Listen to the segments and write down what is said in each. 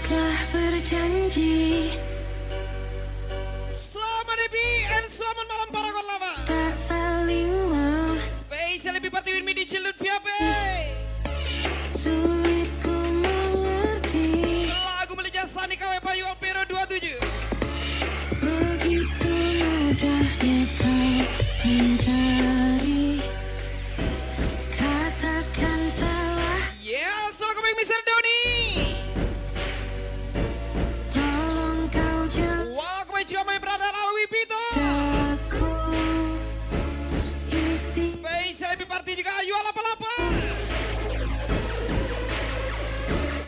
telah berjanji. Selamat Debi and selamat malam para korlava. Tak saling Spesial lebih party with me di Cilut Viape. sulit ku mengerti. Lagu milik Jasani KW Payu Alpero 27. Begitu mudahnya kau ingkari. Katakan salah. Yes, welcome back Mr. Doni. Tolong kau Welcome back juga my brother Alwi Pito. jagaku. Isi Spesial lebih party juga Ayu Alapa-Lapa.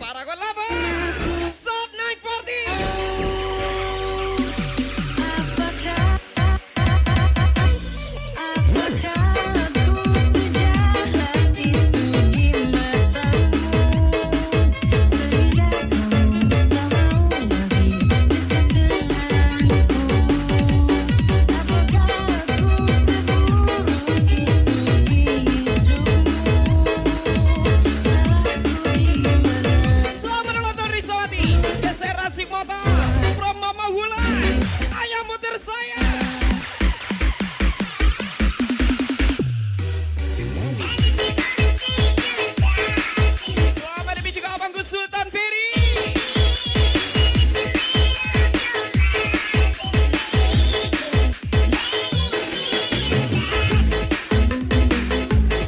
Para korlava. Saat naik party. Apakah aku sejahat itu di matamu, sehingga kamu tak mau lagi dekat denganku? Apakah aku seburuk itu di hidupmu? Salahku di mana? Selamat ulang tahun Rizawati. Geser Rasik Motor. From Mama Hula. Ayam motor saya. Selamat lebih juga abangku Sultan Ferry.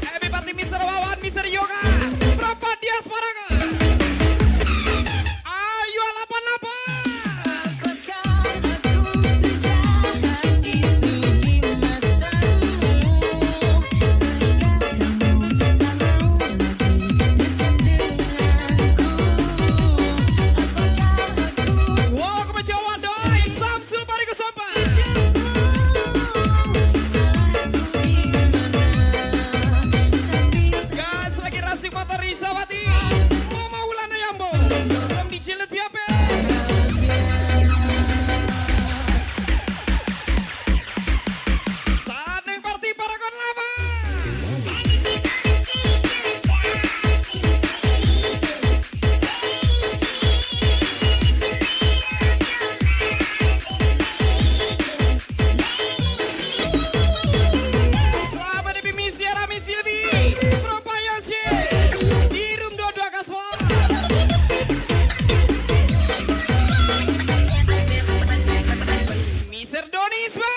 Happy party Mr. Wawan, Mr. Yoga. Berapa diaspora? Ayo Alapa-Lapa. Apakah aku sejahat itu di matamu, sehingga kamu tak mau lagi dekat denganku? Apakah aku Welcome to Jawa Doi. Samsul Bariku Sampai. salahku di mana? Tapi Gas lagi Rasik Motor Rizawati. Mama Ulana Yambo. Belum di Cilut Viape. Saat naik party para korlava. Selamat Debi Misi Rami Silvi. Propayasye. Di room 22 Kaswa. Mr. Doni Isma.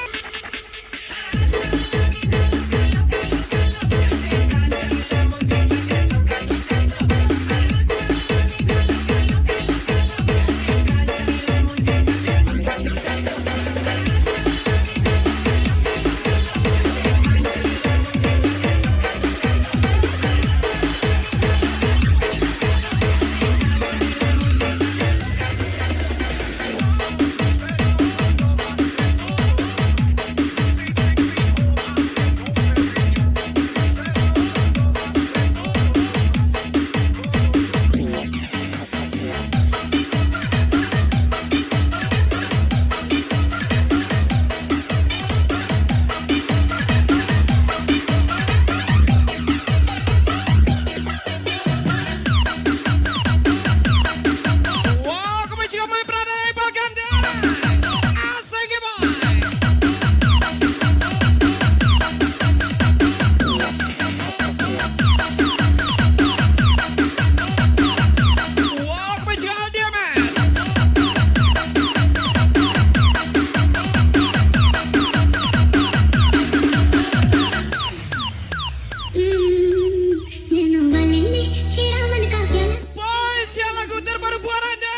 Welcome juga my brother Iqbal Ganda. Asik ya Bang. Welcome juga Aldia Mas. Spesial lagu terbaru buat Anda.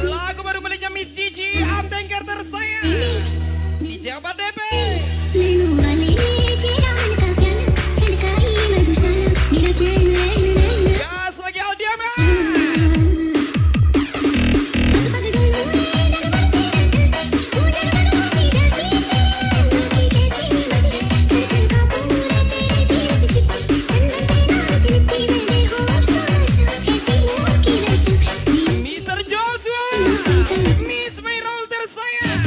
Lagu baru miliknya Miss Gigi, Amtengker tersayang. Di Jawa DP. Gas lagi Aldia Mas. Mr. Joshua. Miss Mayrol tersayang.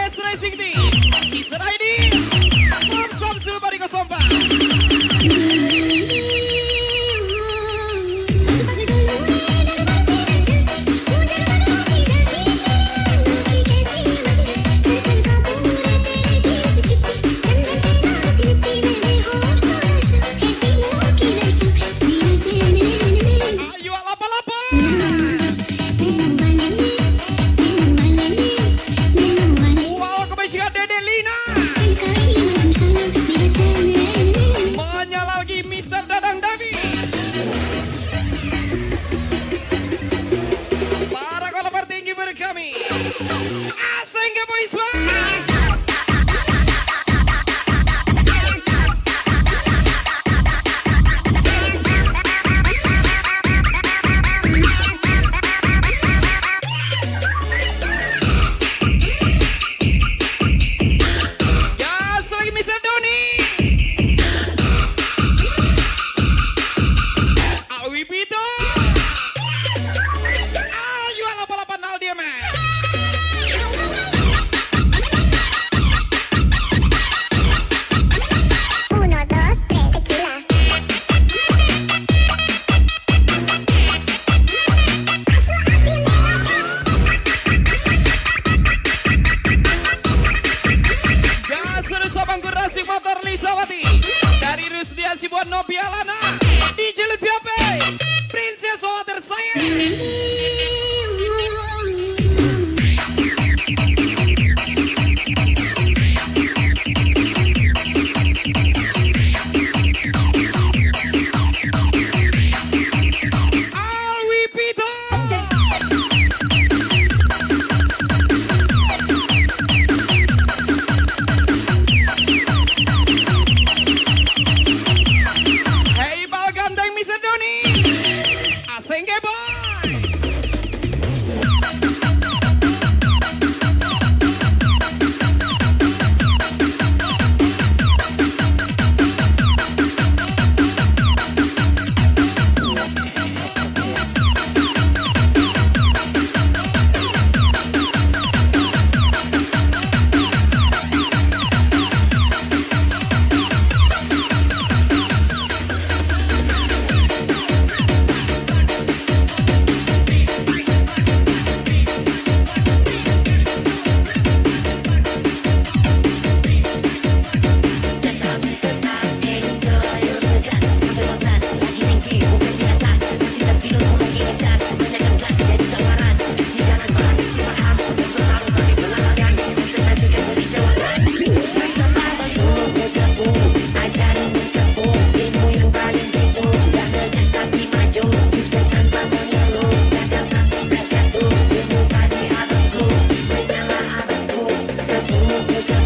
Yes Racing Team Mr. ID From Samsul Bariko Sompa. Ayo lapa-lapa. Wow, kebajikan Dede Lina. Menyala lagi Mr. Dadang Davi. Para kolabar tinggi berkami. Asing ke boys bang. Gas lagi Mr. Doni. Awi Pito. Ayo lapa-lapa nal dia man. Uno, dos, tres, tequila. Gas terus abang Racing Motor Lisawati. Dari Rusdia Sibuan Nobialana. DJ Lutfiape. Princess Water Sayang. Alwi Pito. Hey bal gandeng Mr. Doni. Asing ke boy.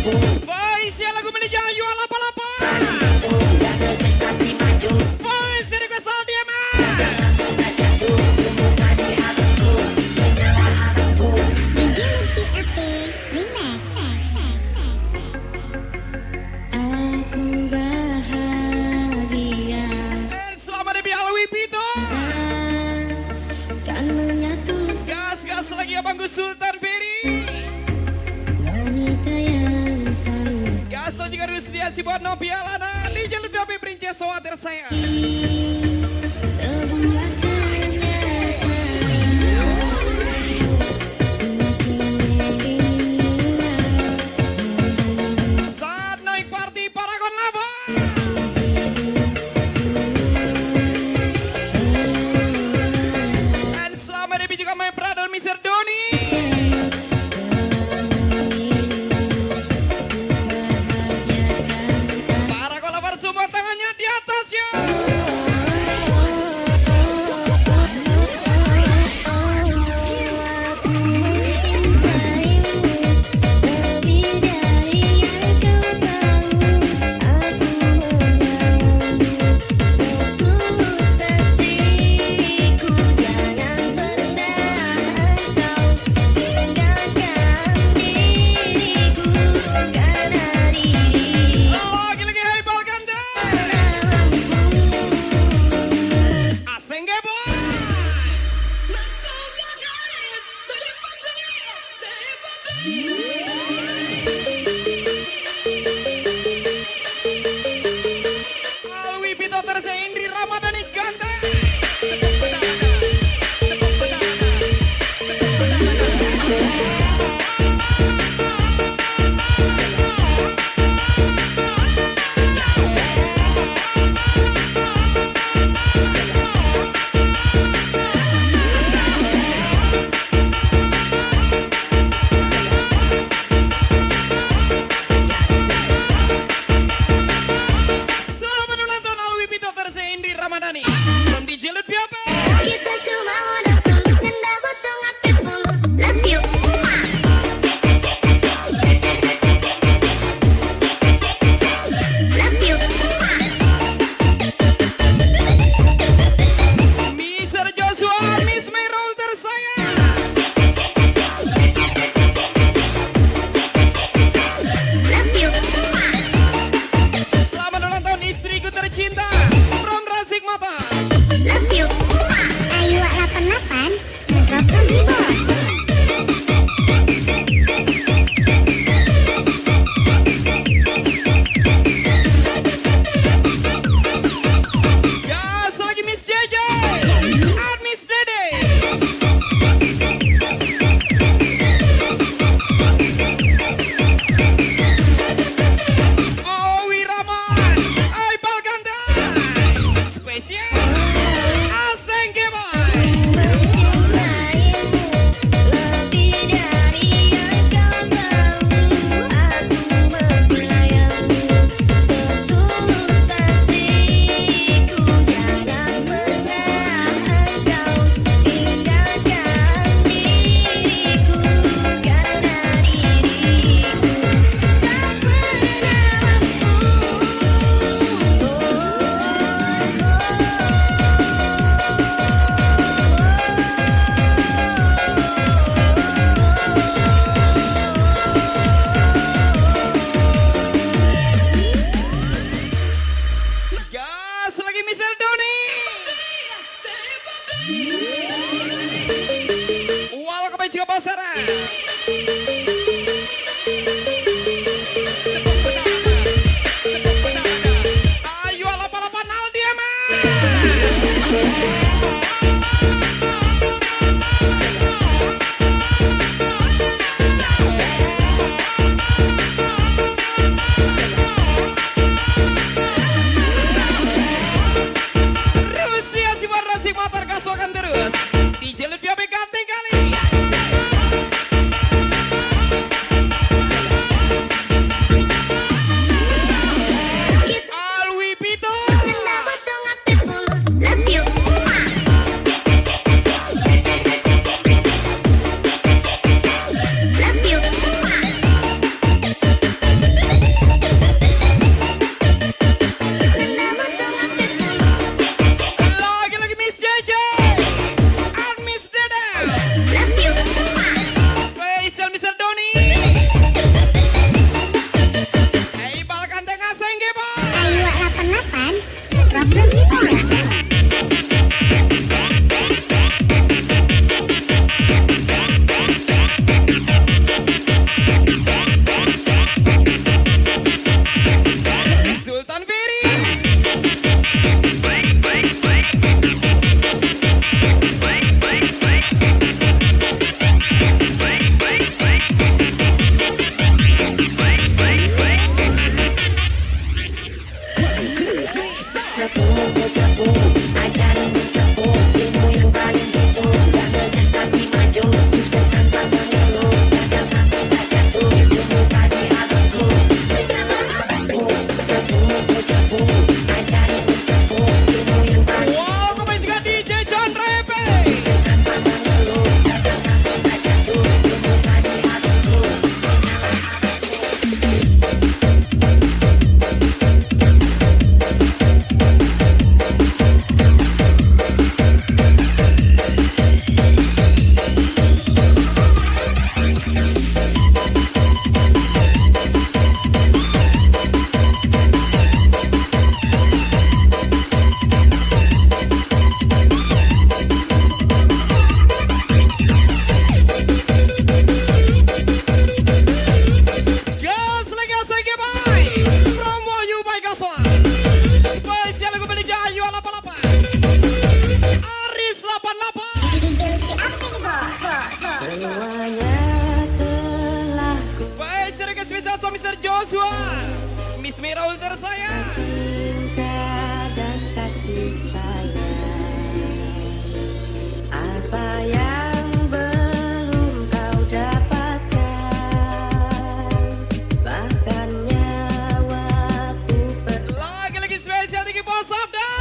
Spice ya lagu milik Ayu lapa-lapa. Spice ya juga salah dia man. Aku bahagia Dan selamat demi Alwi Pito. kan menyatu Gas lagi abang Gus Sultan Ferry. wanita yang selalu Gas juga Rusdia Sibuan Nobialana. DJ Lutfiape Princess Water Sayang. sebuah kenyataan. Saat naik party Paragon Lava. Dan selamat demi juga my brother Mr. Doni. Para kolabar semua tangannya di atas ya. spesial Mr. Joshua, Miss Miraul tersayang. Cinta dan kasih sayang, apa yang belum kau dapatkan, bahkan nyawaku Lagi-lagi spesial Tinggi Bos Sabda.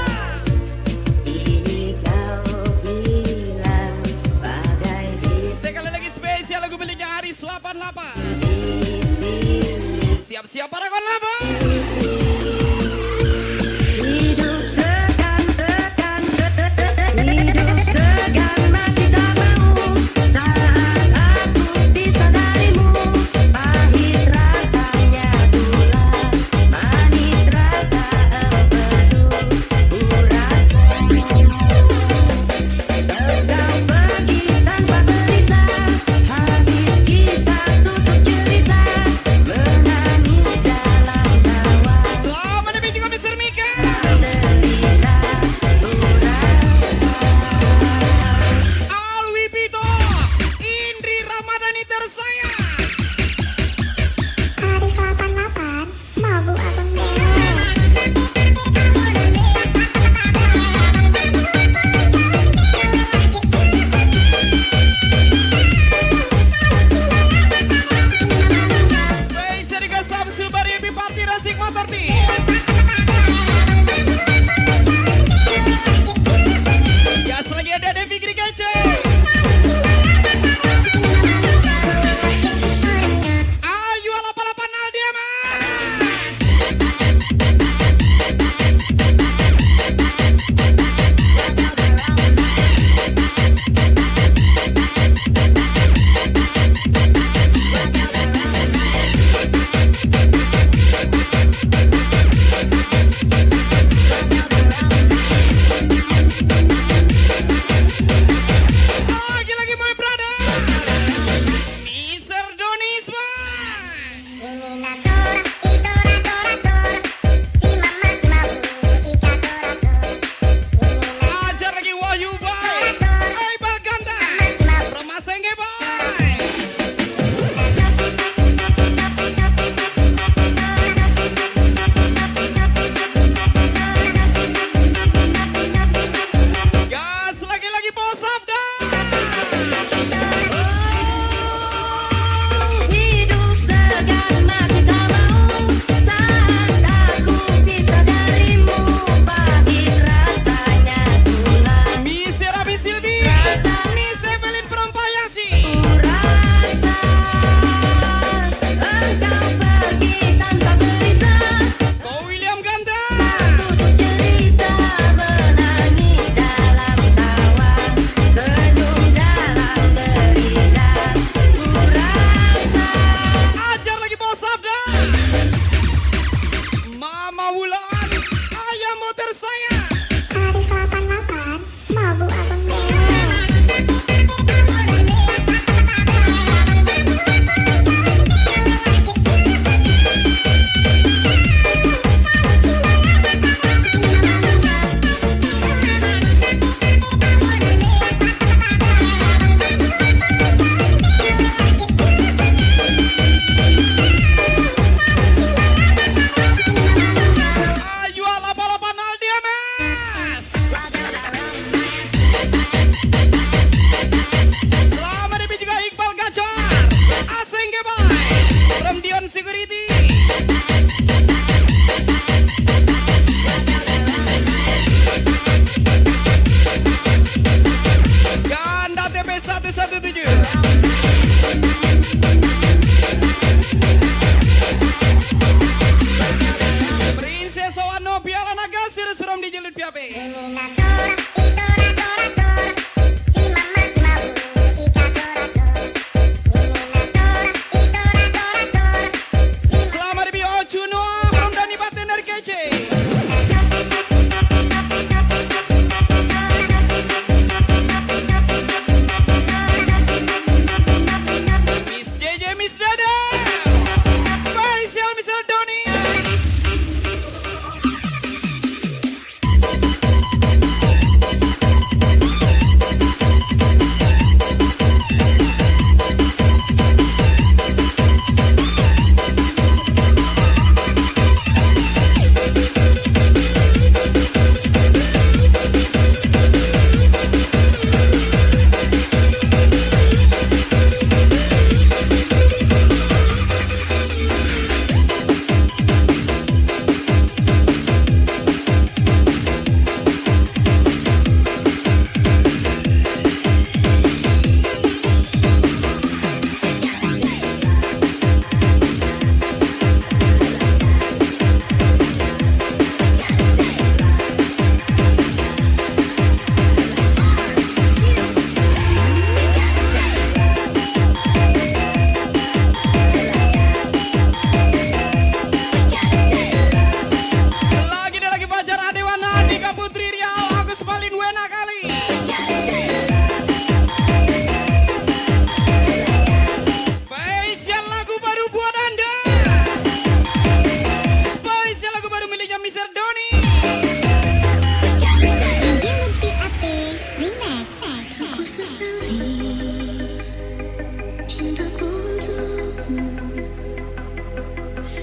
ini kau bilang bagai di Sekali lagi spesial lagu miliknya Aris 88. sini. Siap-siap para kolaba. Hidup segan mati tak mau, saat aku disadarimu, pahit rasanya gula, manis rasa empedu, ku rasa engkau pergi tanpa berita, habis kisah tutup cerita, menangis dalam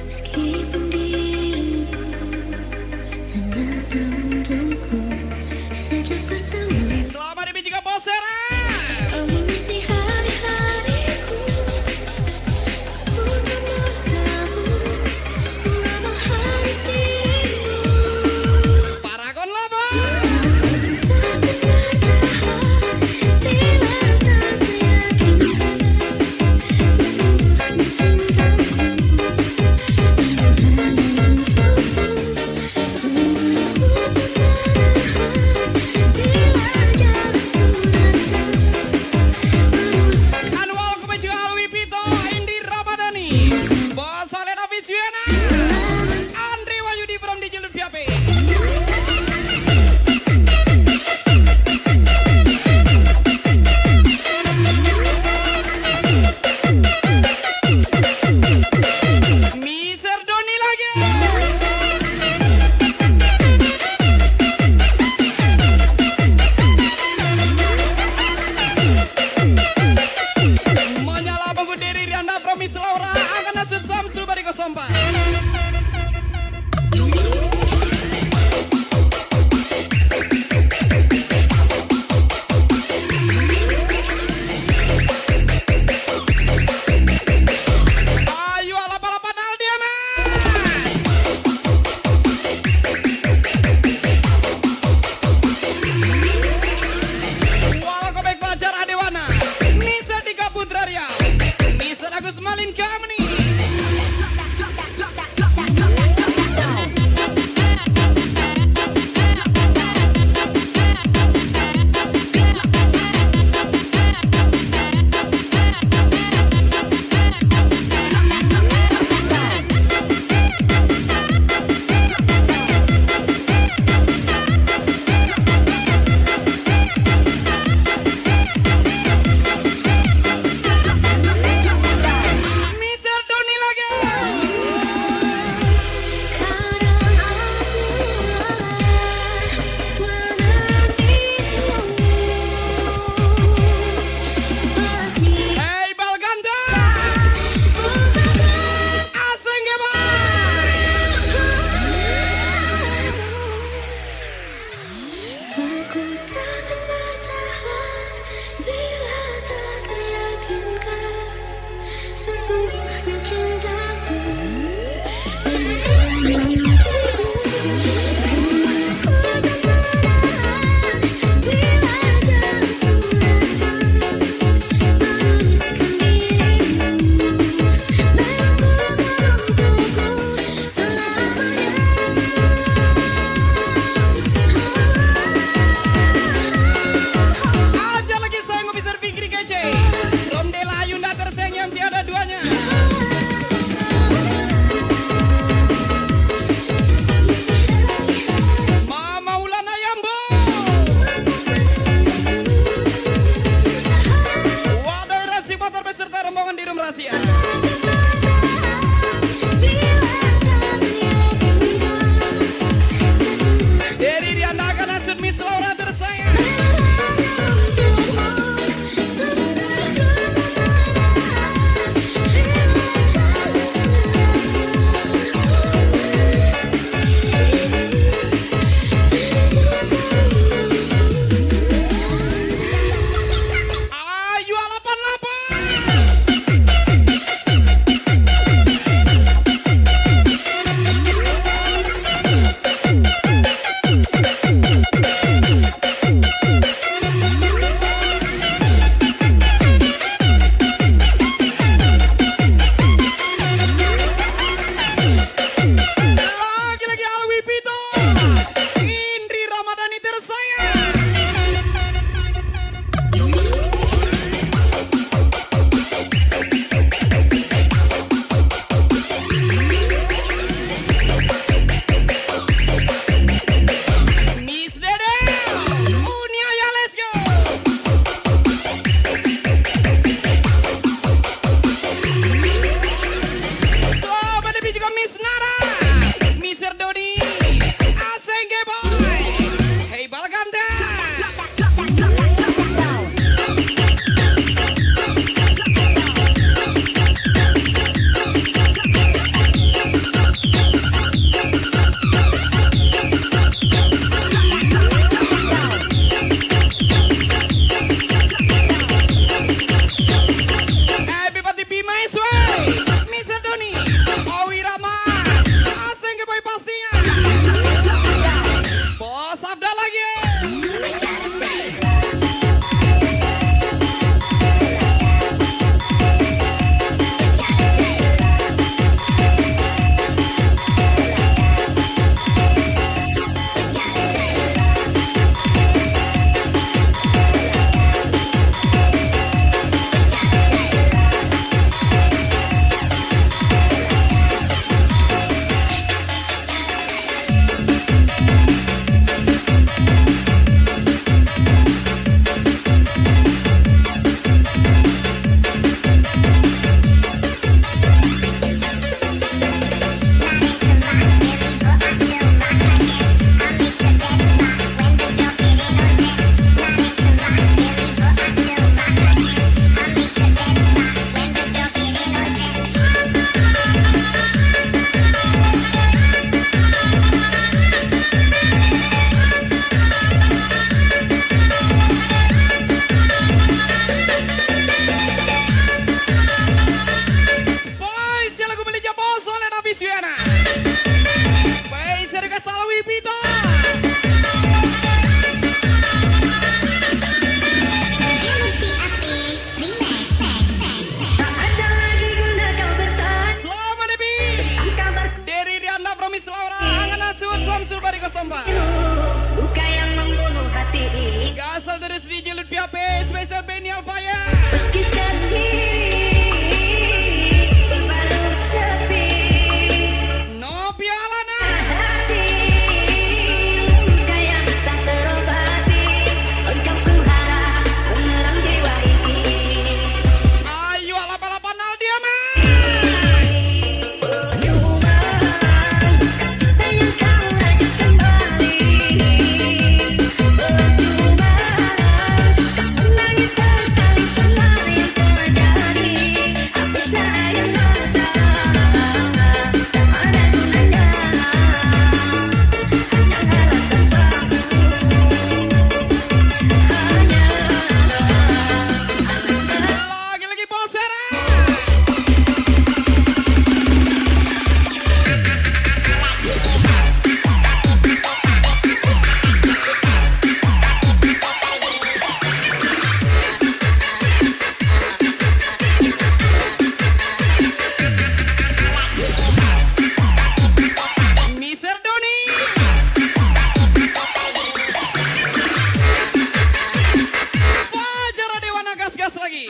Meskipun dirimu ternyata untukku sejak pertama Selamat demi juga Bosera. kau mengisi hari-hariku. Aku tak mau tahu mengapa harus dirimu. Paragon Lava. Anwar Kebeju Alwi Pito, Indri Ramadhani, Bos Alena Viswiana, Andre Wahyudi from DJ Lutfiape. Mister Doni lagi. Menyala bangku diri Riana from Miss Laura akan nasib Samsu Bariko Sompa. Ayo alap-alapan Aldia mas. Walau baik Fajar Adewana, Nisa Dika Putra Riau, Mr. Agus Malin Kamni. Mr. Doni lagi. Hey Balganda, asing ya bang. Aku takkan bertahan bila tak teryakinkan sesungguhnya cintaku. Bila jalan suratan menuliskan dirimu membuat untukku selamanya. Aja lagi saya ngopisar Fikri kece. Romdela Yunda tersayang yang tiada duanya. Mama Ulana Yambo. Wadah rasi motor beserta rombongan di room rahasia. Dari Riana akan asut Miss Laura tersayang. Ayo alapan-lapan. Lagi-lagi Alwi Pito, Indri Ramadhani tersayang. Miss Dede, Unia ya let's go. Sobat Debi juga Miss Nara, Mr. Dodi, Asenge boy. Hey Balganda. Visuana. Baik, Serga Salawi Pita. Ilusi api remake Tak ada lagi guna kau bertanya Selamat Debi. tentang kabarku. Dari Rianda Promis Laura. Angan Asud Samsul Bariko Somba. Luka yang membunuh hati ini. Gasal terus di Jelut VIP. Special Benny Alfaya. Meski sendiri berbalut sepi Nopi Alana. hati, luka yang tak terobati. Engkau kuharap menerang jiwa ini. Ayo alap-alapan Aldia mah. Percuma kasih sayang kau rajut kembali. Percuma kau menangis sesali semua yang terjadi. Hapuslah air mata, tak ada gunanya. Hanya alasan palsu, hanya alasan. Lagi-lagi Bosera. Mister Doni. Fajar Dewana gas-gas lagi.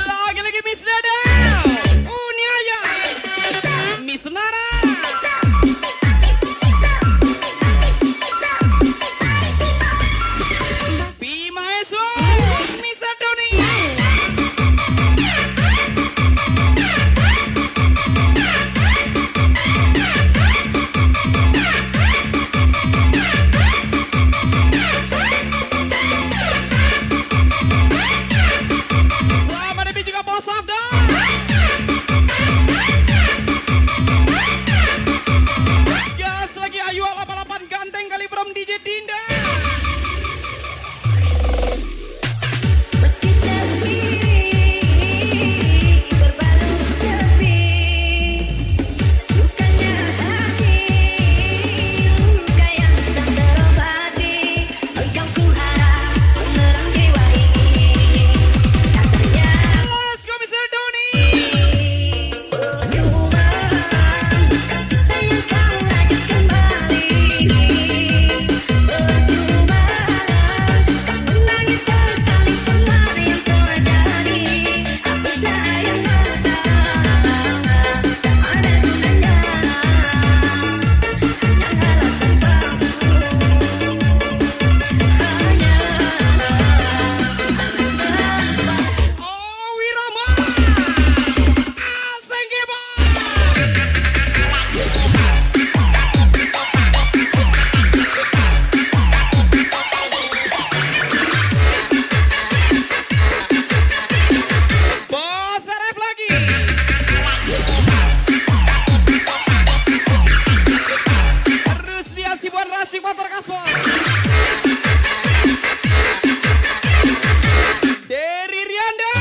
Lagi-lagi Miss Dada. Uniaya. Miss Nara. Bima Eswa. Mister Doni. Selamat Debi juga Bos Afda. Gas lagi Ayu 88 ganteng kali from DJ Dinda. Meski sepi, berbalut sepi, lukanya hati, luka yang tak terobati. Engkau kuharap menerang jiwa ini. Katanya Let's go Mister Doni. percuma kasih sayang kau rajut kembali. Percuma kau menangis sesali semua yang terjadi. Hapuslah air mata, tak ada gunanya. Hanya alasan palsu, hanya alasan palsu. Oh Wirama. Aseng Geba. Bos RF lagi. Terus dia Sibuan Rasik motor kasual. Dari Rianda.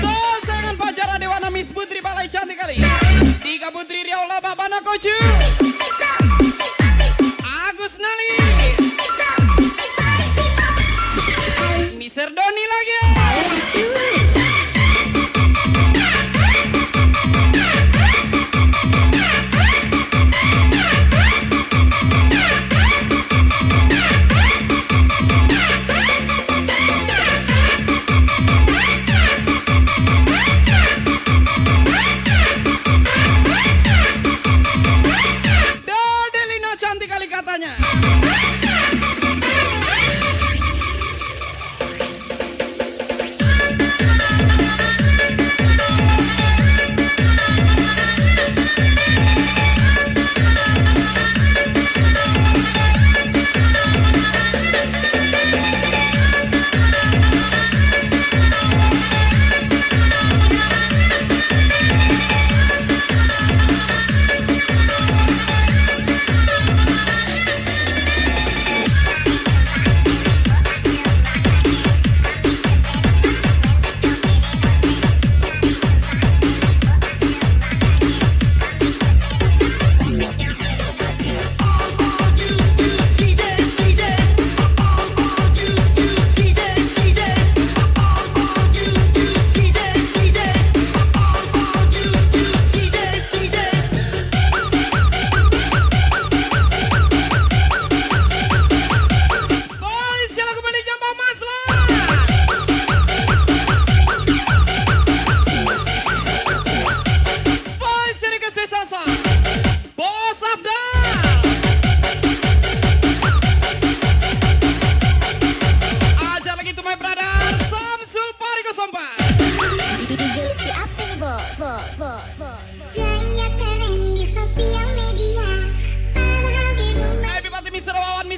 Pasangan Fajar Dewana Miss Putri Balai cantik kali. Tiga Putri Riau Laba Bana Kocu. Agus Nali. Mister Doni lagi. Dodelina cantik kali katanya.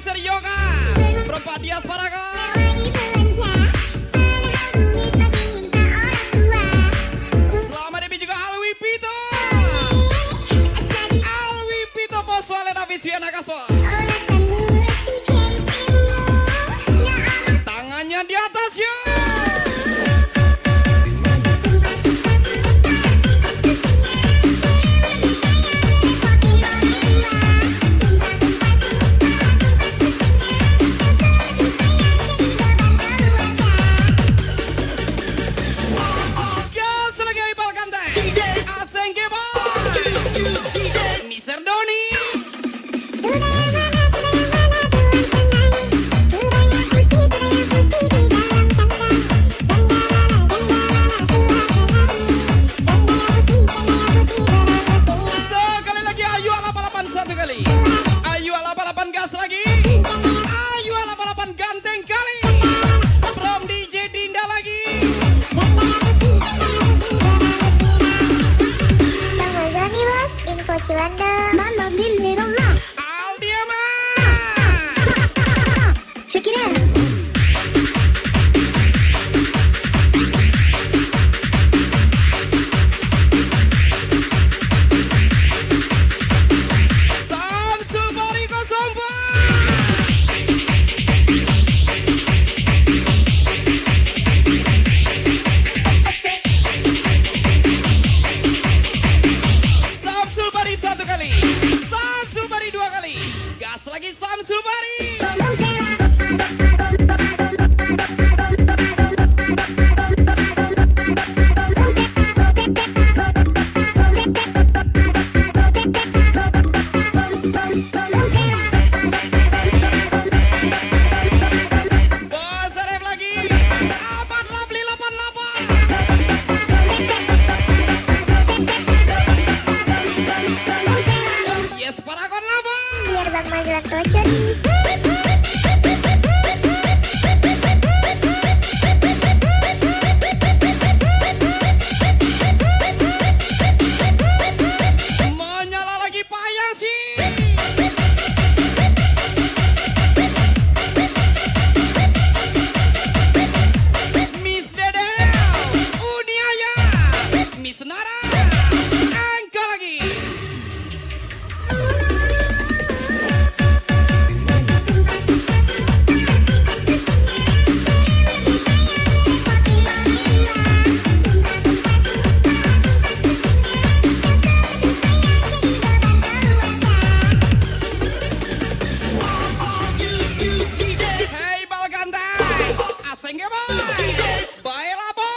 Mr. Yoga, perempuan diaspora kok. Lagi belanja, padahal duit masih minta orang tua. Selamat debut juga Alwi Pito. Asal Alwi Pito Poswale Davis Wiana Kaswa. olasan mulut bikin simu. Nggak amat Tangannya di atas yuk. Gas lagi Ibal Kante. Aseng Boy. Mr. Doni. Sekali lagi Ayu ala balapan satu kali. Ayu ala balapan gas lagi. Ayu ala balapan ganteng kali. From DJ Dinda lagi. Bang Mozani bos, info Ciwanda. Mama beli little loves. Aldiama. Check it out. Samsul Bariko Sompa. Samsul Bari satu kali. Samsul Bari dua kali. Gas lagi Samsul Bari. Bos ref lagi. Abad Lovely 88. Yes Paragon lama. Biar Bang Mazlan tocor nih. Menyala lagi payang sih. Miss Dede, Uniaya, Miss Nara, angka lagi. Hey Balganteng, asing ya boy. Baiklah boy.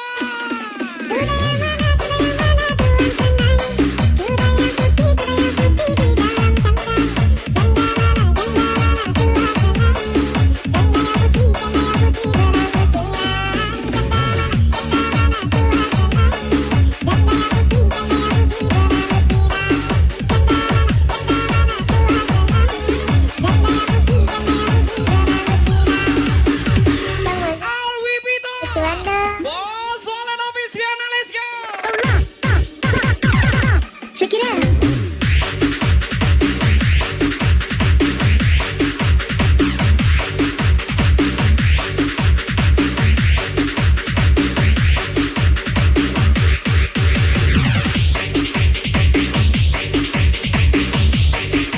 Alwi Pito, Bos Wale Davis Viana, let's go. Check it out.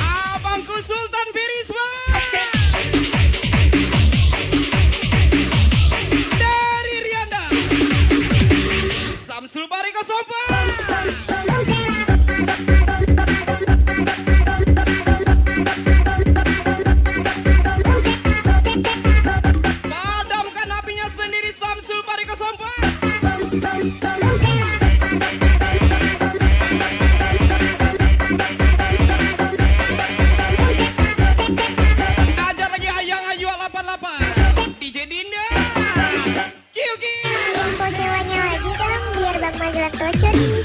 Abangku Sultan Firisma. Dari Rianda. Samsul Bariko Sompa. Padamkan apinya sendiri Samsul Bariko Sompa. Ajar lagi Ayang Ayu 88. DJ Dinda. Kyuki. Info sewanya lagi dong, biar Bang Mazlan tocor nih.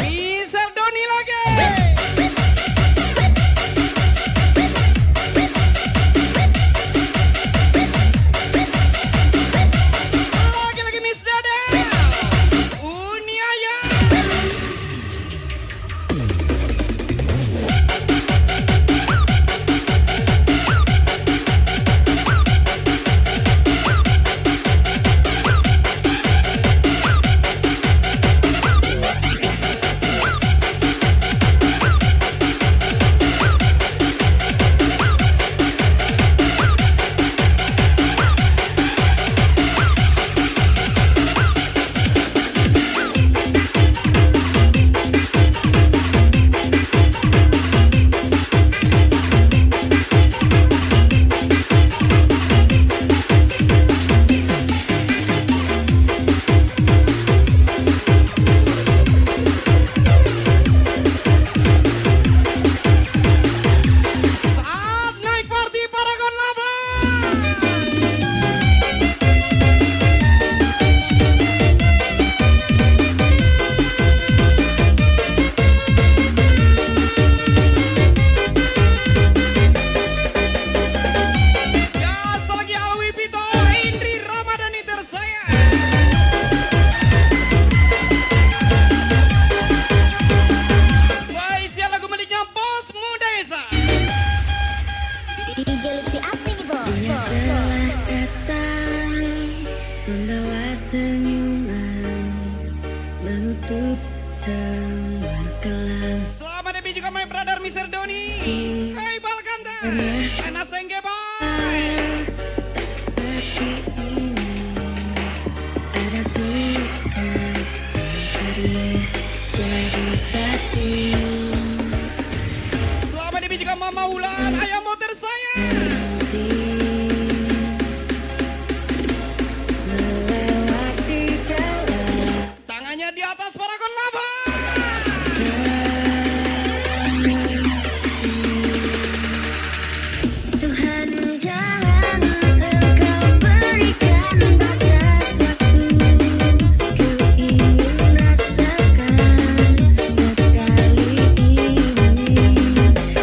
Mr. Doni lagi. Lagi-lagi Mr. semua kelam. Selamat debut juga my brother Mr. Doni. Hey Balkanta. Enak sengge boy. Seperti ini ada suka sedih jadi satu. Selamat debut juga Mama Wulan. Ayam motor saya. Melewati jalan Tangannya di atas para lava. Tuhan jangan engkau berikan batas waktu. Ku ingin rasakan sekali ini.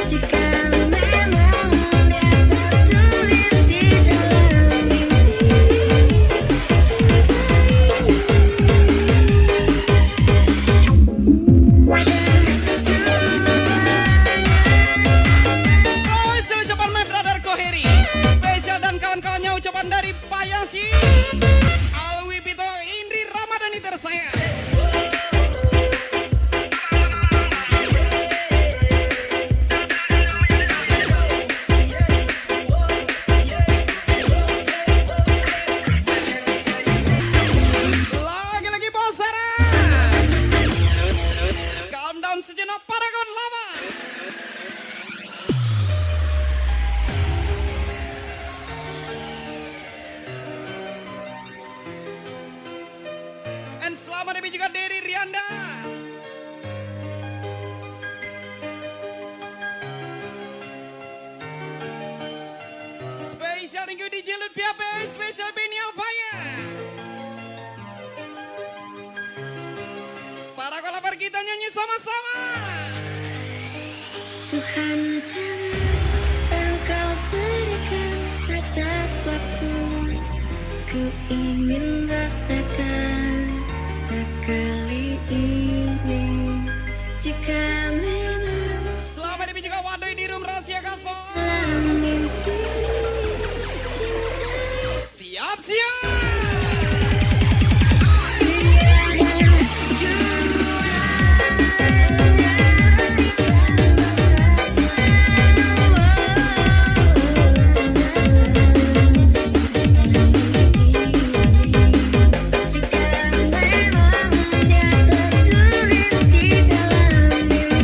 Jika memang dia tertulis di dalam mimpi, Oh, ucapan my brother Koheri. Spesial dan kawan-kawannya ucapan dari Payasi. Alwi Pito Indri Ramadhani tersayang. Lagi-lagi bos Sarah. Calm down sejenak para kawan lava. Dan selamat debut juga dari Rianda. Spesial thank you DJ Lutfi Ape, spesial Benny Alfaya. Para kolaborator kita nyanyi sama-sama. Tuhan jangan engkau berikan batas waktu. Ku ingin rasakan sekali ini. Jika memang Selamat debut juga Wadoy di room rahasia Gaspol. dalam mimpi cinta Siap-siap. Jika memang dia tertulis di dalam mimpi.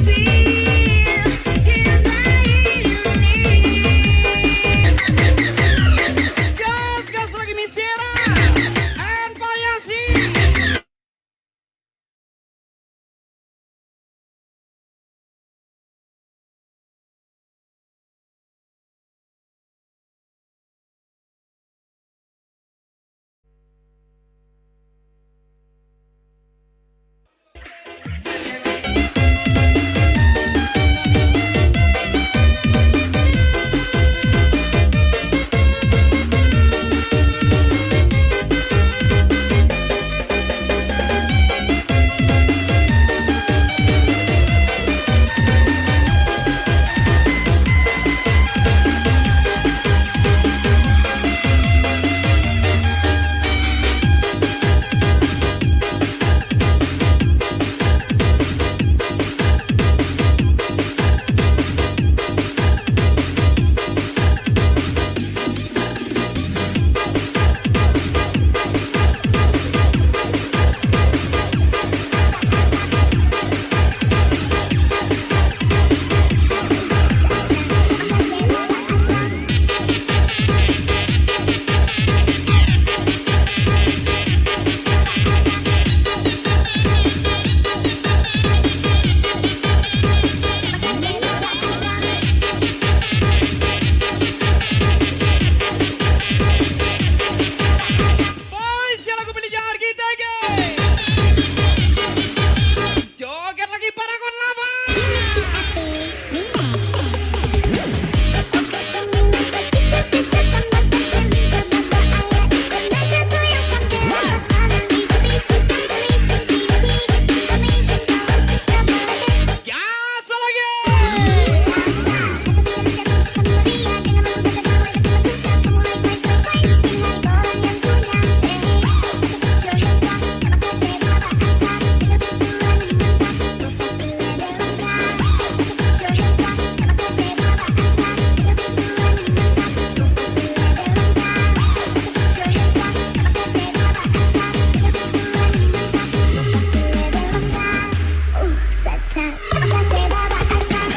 saja. Terima kasih Bapak Kasar.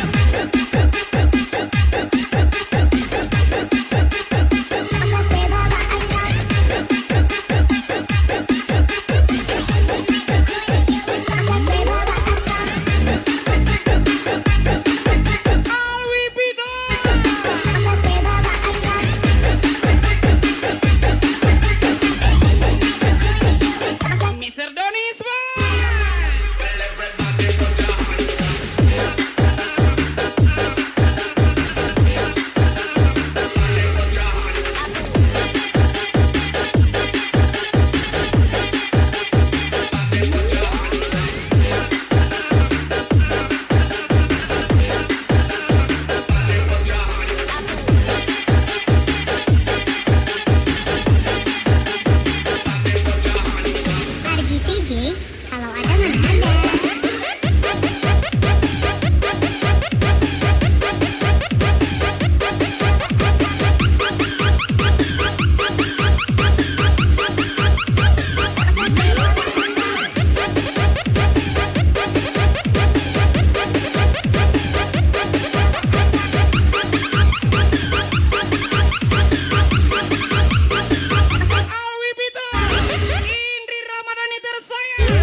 Terima kasih Bapak Kasar. Terima kasih Bapak Kasar. Alwi Peter. Terima kasih Bapak Kasar. Mr. Donisma. Pergi tinggi, kalau ada mana ada. Alwi Peter. Indri Ramadhani tersayang.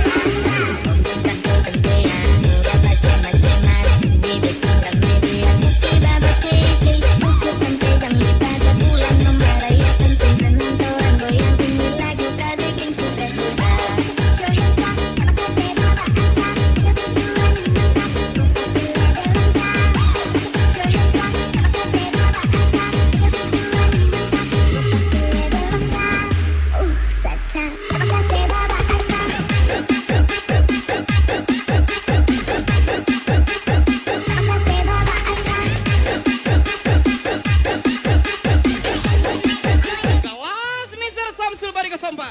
Saja. Terima kasih Bapak Kasar. Terima kasih Bapak Kasar. Kawas Mr. Samsul Bariko Sompa.